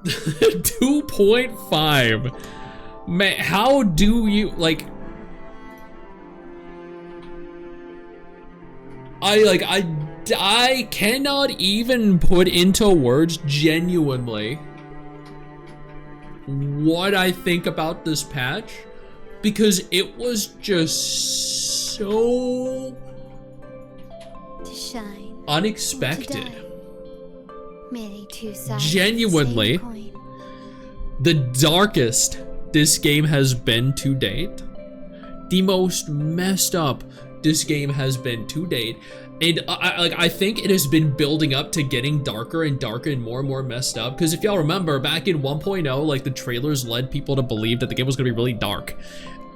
2.5. Man, how do you, like... I cannot even put into words genuinely what I think about this patch, because it was just so unexpected. Genuinely, the darkest this game has been to date, the most messed up this game has been to date, and I think it has been building up to getting darker and darker and more messed up. Because if y'all remember, back in 1.0, like, the trailers led people to believe that the game was gonna be really dark.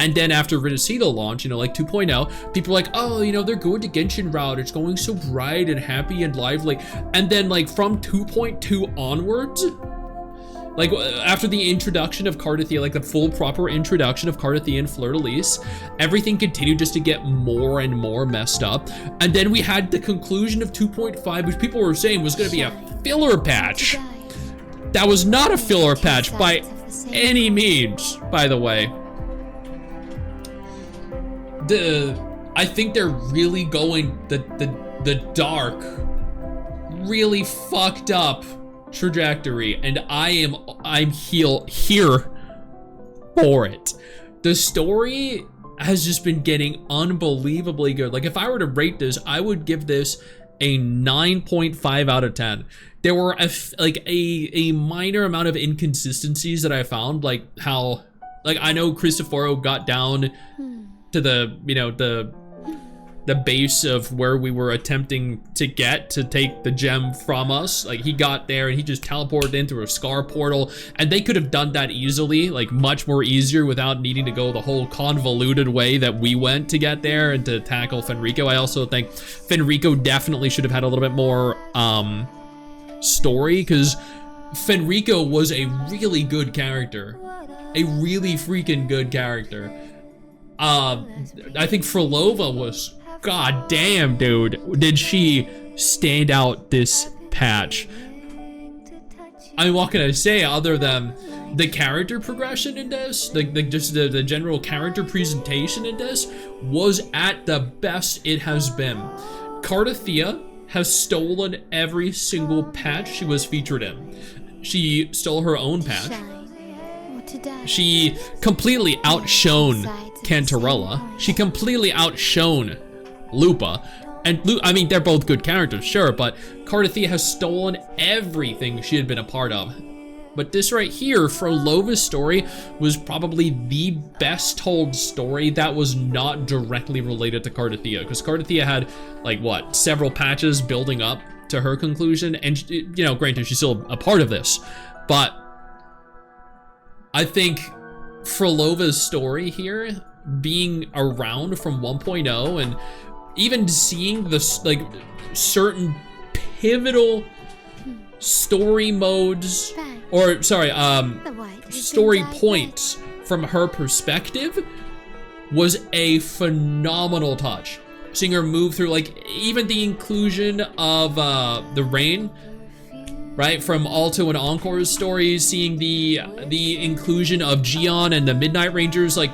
And then after Renacito launch, you know, like 2.0, people were like, oh, you know, they're going to Genshin route. It's going so bright and happy and lively. And then, like, from 2.2 onwards, like, after the introduction of Cardathia, like the full proper introduction of Cardathia and Fleur-de-Lis, everything continued just to get more and more messed up. And then we had the conclusion of 2.5, which people were saying was going to be a filler patch. That was not a filler patch by any means, by the way. I think they're really going the dark, really fucked up trajectory, and I'm here for it. The story has just been getting unbelievably good. Like, if I were to rate this, I would give this a 9.5 out of 10. There were a minor amount of inconsistencies that I found, like how, like, I know Cristoforo got down to the, you know, the base of where we were attempting to get to take the gem from us. Like, he got there and he just teleported in through a Scar portal, and they could have done that easily, like much more easier, without needing to go the whole convoluted way that we went to get there and to tackle Fenrico. I also think Fenrico definitely should have had a little bit more story, because Fenrico was a really good character, a really freaking good character. I think Frolova was, god damn, dude, did she stand out this patch. I mean, what can I say other than the character progression in this, just the general character presentation in this was at the best it has been. Cardathia has stolen every single patch she was featured in. She stole her own patch. She completely outshone Cantarella. She completely outshone Lupa. And I mean, they're both good characters, sure, but Cardathia has stolen everything she had been a part of. But this right here, Frolova's story, was probably the best told story that was not directly related to Cardathia, because Cardathia had, like, what, several patches building up to her conclusion, and, you know, granted, she's still a part of this, but I think Frolova's story here, being around from 1.0 and even seeing the, like, certain pivotal story modes, or sorry, story points from her perspective, was a phenomenal touch. Seeing her move through, like, even the inclusion of the Rain, right, from Alto and Encore's stories, seeing the inclusion of Gion and the Midnight Rangers, like,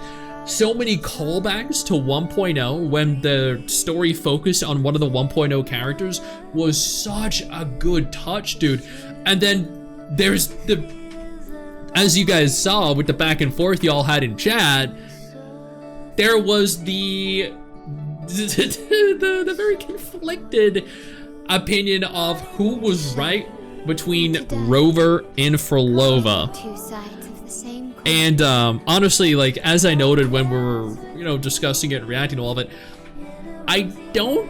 so many callbacks to 1.0 when the story focused on one of the 1.0 characters was such a good touch, dude. And then there's the, as you guys saw with the back and forth y'all had in chat, there was the very conflicted opinion of who was right between Rover and Frolova. And honestly, like, as I noted when we were, you know, discussing it and reacting to all of it, I don't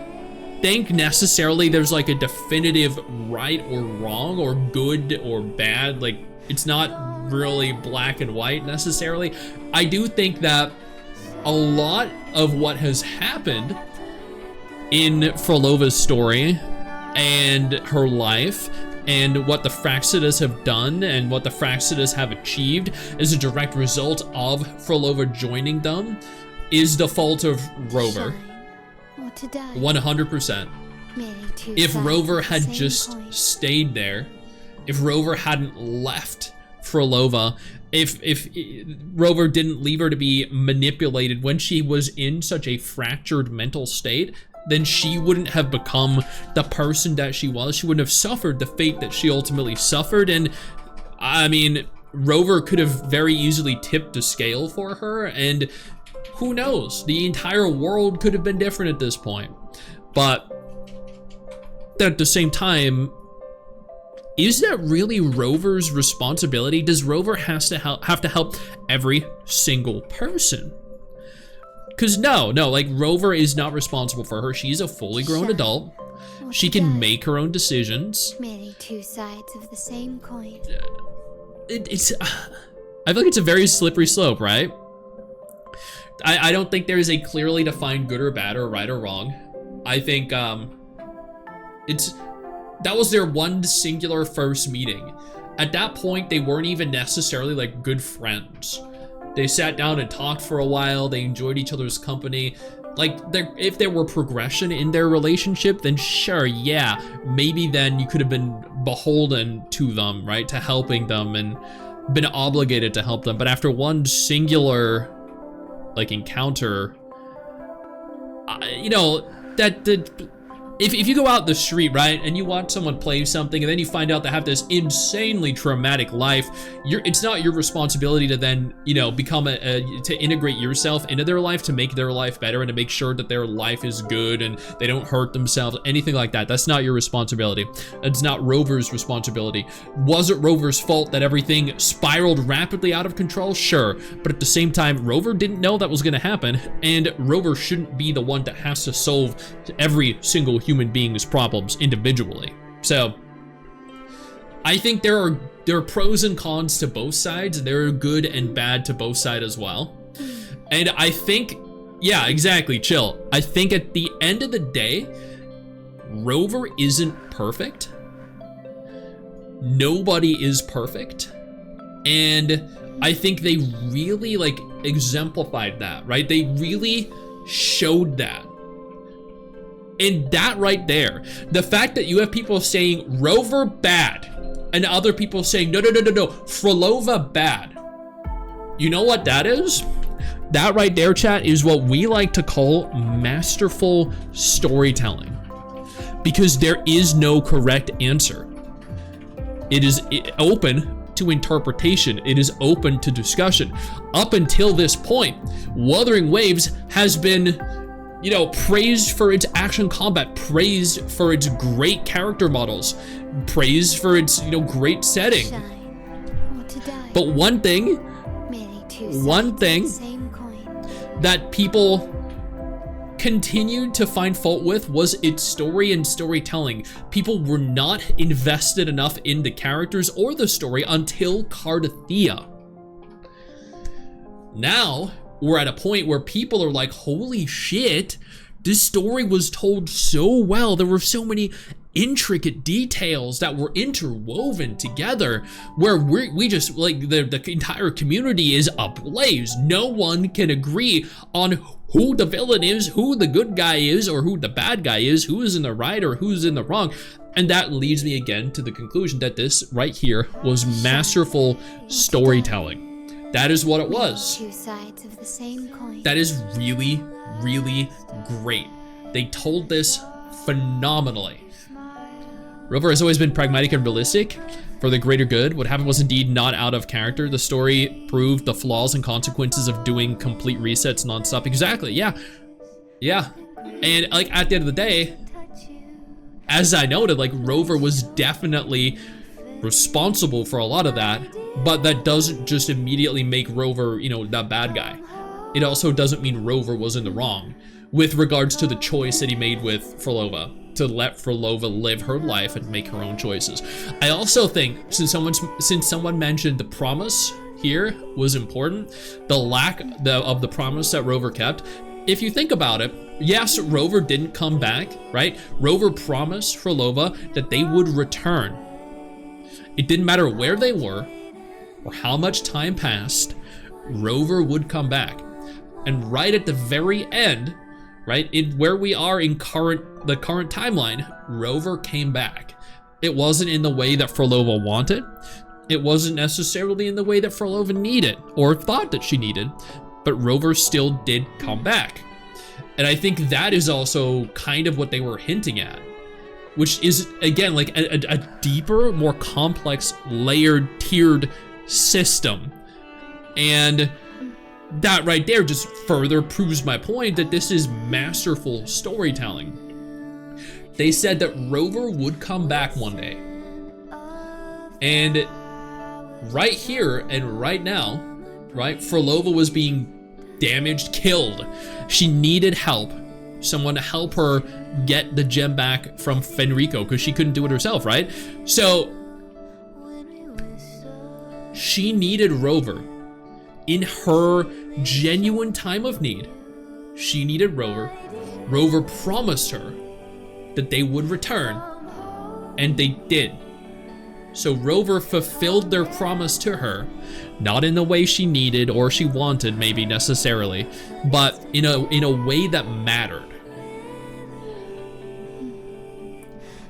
think necessarily there's like a definitive right or wrong or good or bad. Like, it's not really black and white necessarily. I do think that a lot of what has happened in Frolova's story and her life, and what the Fraxidas have done and what the Fraxidas have achieved is a direct result of Frolova joining them, is the fault of Rover. 100%. If Rover had just stayed there if Rover hadn't left Frolova, if Rover didn't leave her to be manipulated when she was in such a fractured mental state, then she wouldn't have become the person that she was. She wouldn't have suffered the fate that she ultimately suffered. And I mean, Rover could have very easily tipped the scale for her, and who knows, the entire world could have been different at this point. But at the same time, is that really Rover's responsibility? Does Rover have to help every single person? Because no, like Rover is not responsible for her. She's a fully grown adult. She can make her own decisions. Merely two sides of the same coin. I feel like it's a very slippery slope, right? I don't think there is a clearly defined good or bad or right or wrong. I think that was their one singular first meeting. At that point, they weren't even necessarily like good friends. They sat down and talked for a while. They enjoyed each other's company. Like, if there were progression in their relationship, then sure, yeah, maybe then you could have been beholden to them, right? To helping them and been obligated to help them. But after one singular, like, encounter, you know, if you go out the street, right, and you watch someone play something and then you find out they have this insanely traumatic life, it's not your responsibility to then, you know, become to integrate yourself into their life, to make their life better and to make sure that their life is good and they don't hurt themselves, anything like that. That's not your responsibility. It's not Rover's responsibility. Was it Rover's fault that everything spiraled rapidly out of control? Sure. But at the same time, Rover didn't know that was going to happen, and Rover shouldn't be the one that has to solve every single human being's problems individually. So I think there are pros and cons to both sides. There are good and bad to both sides as well. And I think, yeah, exactly, chill. I think at the end of the day, Rover isn't perfect. Nobody is perfect. And I think they really like exemplified that, right? They really showed that. And that right there, the fact that you have people saying Rover bad and other people saying no, Frolova bad. You know what that is? That right there, chat, is what we like to call masterful storytelling. Because there is no correct answer. It is open to interpretation. It is open to discussion. Up until this point, Wuthering Waves has been, you know, praised for its action combat, praised for its great character models, praised for its, you know, great setting. But one thing that people continued to find fault with was its story and storytelling. People were not invested enough in the characters or the story until Cardathia. Now, we're at a point where people are like, holy shit, this story was told so well. There were so many intricate details that were interwoven together where we just, like, the entire community is ablaze. No one can agree on who the villain is, who the good guy is, or who the bad guy is, who is in the right or who's in the wrong. And that leads me again to the conclusion that this right here was masterful storytelling. That is what it was. Two sides of the same coin. That is really, really great. They told this phenomenally. Rover has always been pragmatic and realistic for the greater good. What happened was indeed not out of character. The story proved the flaws and consequences of doing complete resets nonstop. Exactly, yeah. Yeah. And like at the end of the day, as I noted, like Rover was definitely responsible for a lot of that. But that doesn't just immediately make Rover, you know, the bad guy. It also doesn't mean Rover was in the wrong with regards to the choice that he made with Frolova, to let Frolova live her life and make her own choices. I also think, since someone mentioned the promise here was important, the lack of the promise that Rover kept, if you think about it, yes, Rover didn't come back, right? Rover promised Frolova that they would return. It didn't matter where they were, or how much time passed, Rover would come back. And right at the very end, right, in where we are in the current timeline, Rover came back. It wasn't in the way that Frolova wanted. It wasn't necessarily in the way that Frolova needed or thought that she needed, but Rover still did come back. And I think that is also kind of what they were hinting at, which is, again, like a deeper, more complex, layered, tiered system. And that right there just further proves my point that this is masterful storytelling. They said that Rover would come back one day. And right here and right now, right, Frolova was being damaged, killed. She needed help. Someone to help her get the gem back from Fenrico because she couldn't do it herself, right? So she needed Rover. In her genuine time of need, she needed Rover. Rover promised her that they would return, and they did. So Rover fulfilled their promise to her, not in the way she needed or she wanted, maybe necessarily, but in a way that mattered.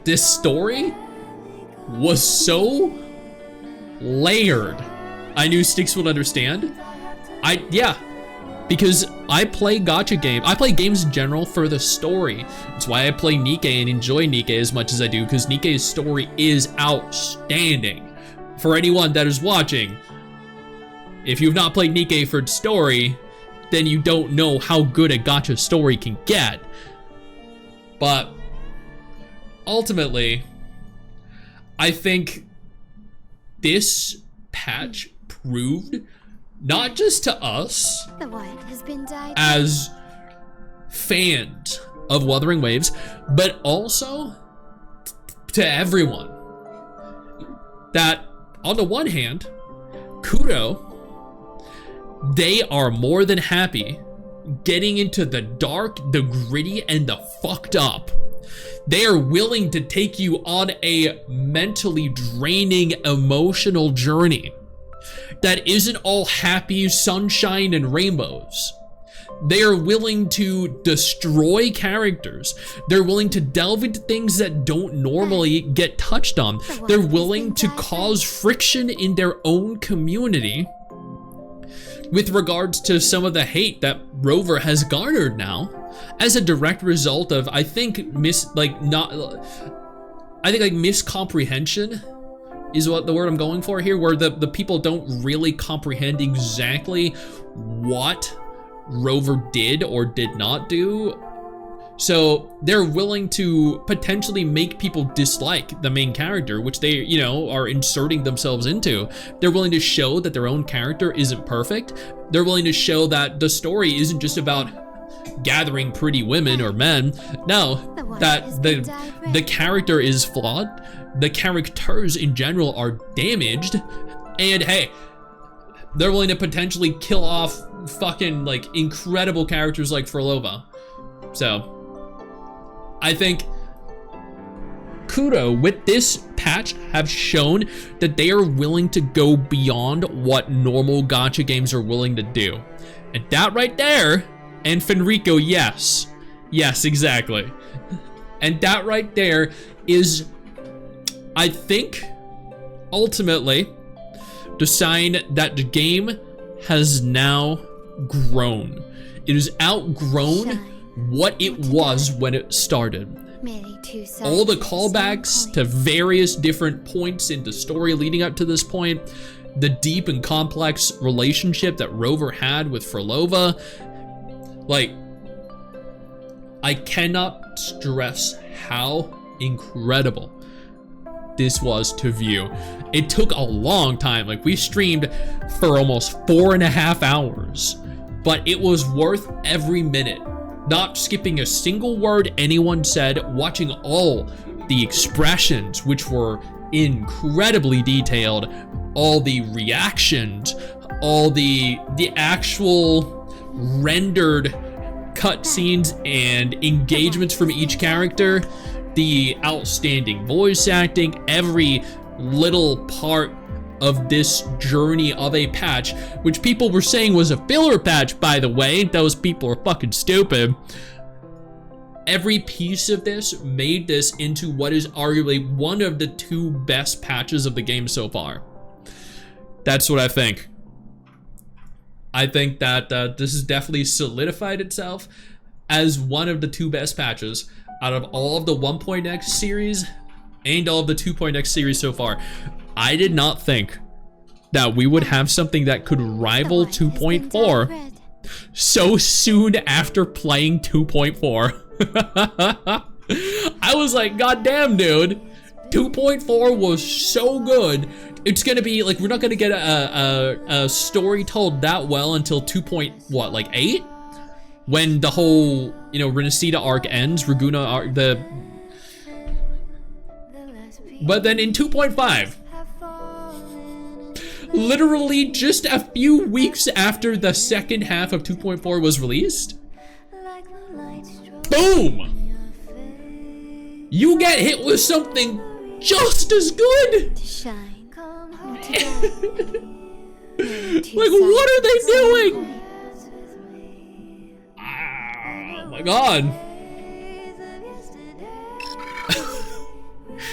This story was so layered. I knew Stix would understand. Yeah, because I play gacha games. I play games in general for the story. That's why I play Nikke and enjoy Nikke as much as I do, because Nikke's story is outstanding. For anyone that is watching, if you've not played Nikke for story, then you don't know how good a gacha story can get. But ultimately, I think this patch proved, not just to us as fans of Wuthering Waves, but also to everyone, that on the one hand, Kudo, they are more than happy getting into the dark, the gritty, and the fucked up. They are willing to take you on a mentally draining, emotional journey that isn't all happy sunshine and rainbows. They are willing to destroy characters. They're willing to delve into things that don't normally get touched on. They're willing to cause friction in their own community with regards to some of the hate that Rover has garnered now as a direct result of, I think, miscomprehension is what the word I'm going for here, where the people don't really comprehend exactly what Rover did or did not do. So they're willing to potentially make people dislike the main character, which they, you know, are inserting themselves into. They're willing to show that their own character isn't perfect. They're willing to show that the story isn't just about gathering pretty women or men. No, that the character is flawed. The characters in general are damaged, and hey, they're willing to potentially kill off fucking like incredible characters like Frolova. So I think Kudo with this patch have shown that they are willing to go beyond what normal gacha games are willing to do. And that right there, and Fenrico, yes, exactly. And that right there is, I think, ultimately the sign that the game has now grown. It has outgrown what it was when it started. All the callbacks to various different points in the story leading up to this point, the deep and complex relationship that Rover had with Frolova, like, I cannot stress how incredible this was to view. It took a long time. Like, we streamed for almost 4.5 hours, but it was worth every minute. Not skipping a single word anyone said, watching all the expressions, which were incredibly detailed, all the reactions, all the actual rendered cutscenes and engagements from each character, the outstanding voice acting, every little part of this journey of a patch, which people were saying was a filler patch, by the way. Those people are fucking stupid. Every piece of this made this into what is arguably one of the 2 best patches of the game so far. That's what I think. I think that this has definitely solidified itself as one of the 2 best patches out of all of the 1.x series and all of the 2.x series so far. I did not think that we would have something that could rival 2.4 so soon after playing 2.4. I was like, God damn, dude. 2.4 was so good. It's gonna be like, we're not gonna get a story told that well until 2.8? When the whole, you know, Renacida arc ends, Raguna arc, but then in 2.5, literally just a few weeks after the second half of 2.4 was released, boom! You get hit with something just as good! Like, what are they doing? Oh my god.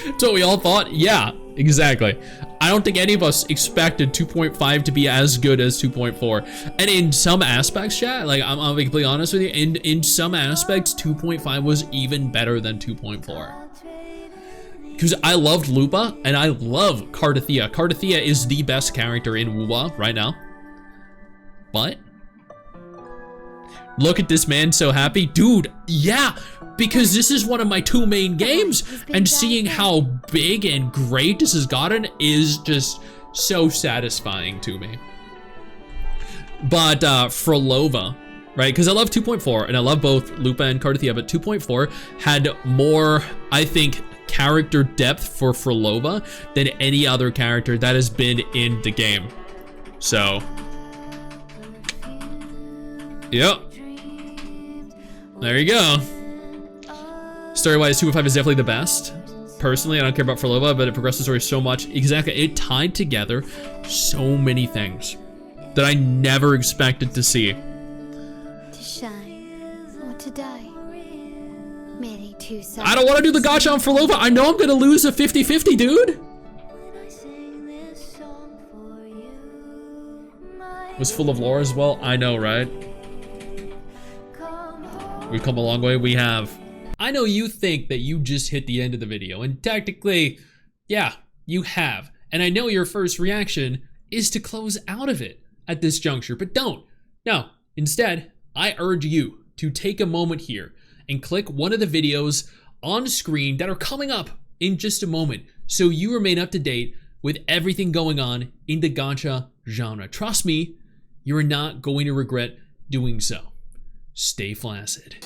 That's what we all thought? Yeah, exactly. I don't think any of us expected 2.5 to be as good as 2.4. And in some aspects, chat, like, I'm completely honest with you, in some aspects, 2.5 was even better than 2.4. Because I loved Lupa, and I love Cardathea. Cardathea is the best character in WoW right now. But look at this man so happy. Dude, yeah, because this is one of my 2 main games, and seeing how big and great this has gotten is just so satisfying to me. But Frolova, right? Because I love 2.4, and I love both Lupa and Cardathea, but 2.4 had more, I think, character depth for Frolova than any other character that has been in the game. So, yep. There you go. Story-wise, 2.5 is definitely the best. Personally, I don't care about Frolova, but it progressed the story so much. Exactly, it tied together so many things that I never expected to see. To shine or to die. Merely 2 sides. I don't want to do the gacha on Frolova. I know I'm gonna lose a 50-50, dude. Was full of lore as well. I know, right? We've come a long way. We have. I know you think that you just hit the end of the video, and technically, yeah, you have. And I know your first reaction is to close out of it at this juncture, but don't. No, instead, I urge you to take a moment here and click one of the videos on screen that are coming up in just a moment, so you remain up to date with everything going on in the gacha genre. Trust me, you are not going to regret doing so. Stay flaccid.